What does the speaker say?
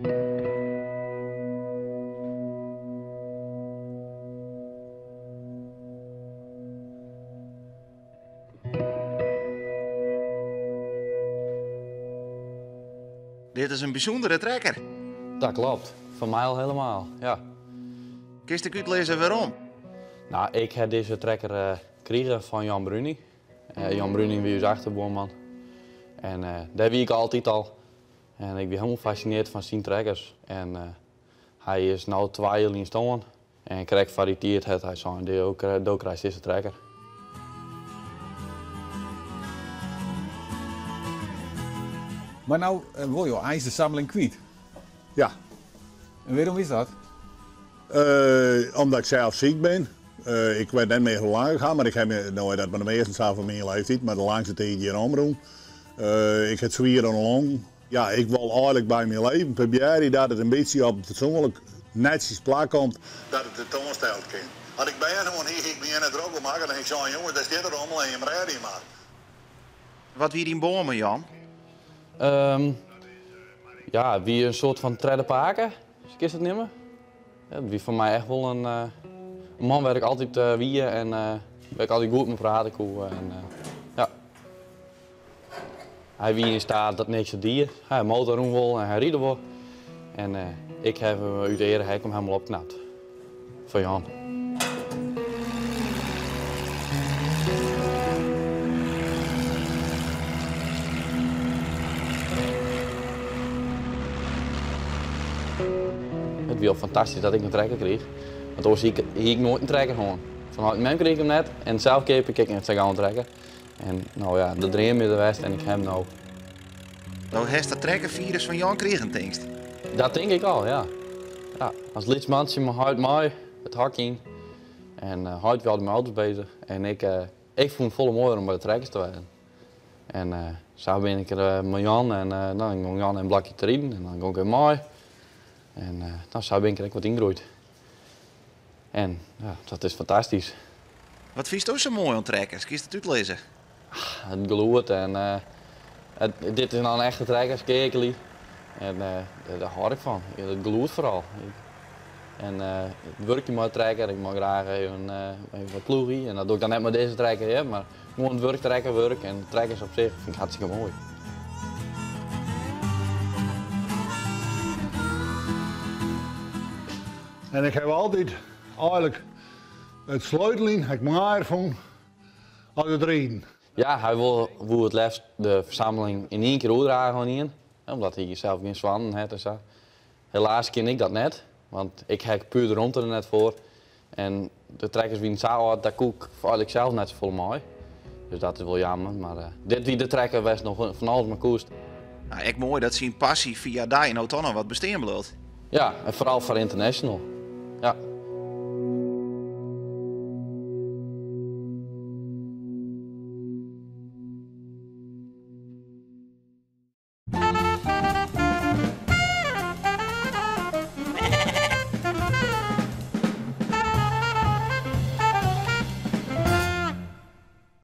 Dit is een bijzondere trekker. Dat klopt, voor mij al helemaal, ja. Kun je uitlezen waarom? Nou, ik heb deze trekker gekregen van Jan Bruni. Jan Bruni was onze achterbuurman. En daar wie ik altijd al. En ik ben helemaal gefascineerd van zijn trekkers. En hij is nu 2 jaar in staan. En krijgt varieteerd het hij zijn deel krijgt deze trekker. Maar nou wil je ijzersammeling kwijt. Ja, En waarom is dat? omdat ik zelf ziek ben. Ik weet niet meer hoe lang ik ga, maar ik heb nou, dat met de meeste zelf van mijn leeftijd, maar de langste tijd hier omroem. Ik heb zwier aan de long. Ja, ik wil eigenlijk bij mijn leven proberen dat het een beetje op fatsoenlijk netjes plak komt, dat het tentoonsteld kan. Als ik ben gewoon hier, ik ben het er ook op maken, dan denk ik zo, jongens, dat zit er allemaal in je radio maar. Wat wie die bomen, Jan? Ja, wie een soort van treddenpaken, is het niet meer. Ja, wie voor mij echt wel een man waar ik altijd wie en waar ik altijd goed mee praten kon. Ja. Hij wie in staat dat niks te dier. Hij motor wil en hij rijdt wel. En ik heb hem uit de ere hek hem helemaal opknapt. Van Jan. Het was fantastisch dat ik een trekker kreeg. Want anders zie ik nooit een trekker gewoon. Vanuit mijn kreeg ik hem net en zelf keep ik het gaan trekken. En nou ja, de dream is de west en ik heb hem nou. Nou, heeft dat trekkervirus van Jan kregen, denkst? Dat denk ik al, ja. Ja, als lidsmansje me houdt mij het hak in. En houdt wel met mijn auto's bezig. En ik vond het volle mooi om bij de trekkers te zijn. En zo ben ik er met Jan en dan ging Jan een blakje te rijden en dan ging ik mooi. En dan zo ben ik er wat ingegroeid. En ja, dat is fantastisch. Wat vind je zo mooi aan trekkers? Kun je het uitlezen? Het gloeit en dit is nou een echte trekker, kekelie. En daar hou ik van. Het gloeit vooral. En het werkje met trekker, ik mag graag even wat ploegie. En dat doe ik dan net met deze trekker, ja, maar gewoon het werk, trekken, werk. En trekkers op zich vind ik hartstikke mooi. En ik heb altijd eigenlijk het sleutelen, ik maar van uit het rijden. Ja, hij wil het liefst de verzameling in 1 keer uitdragen in. Omdat hij zelf geen zwanen heeft en zo. Helaas ken ik dat net, want ik heb puur de rond er net voor. En de trekkers wie het zo had, daar koek eigenlijk zelf net zo vol mooi. Dus dat is wel jammer, maar dit wie de trekker was nog van alles maar koest. Nou, echt mooi dat zijn passie via daar nou toch nog wat bestaan bloot. Ja, en vooral voor international. Ja.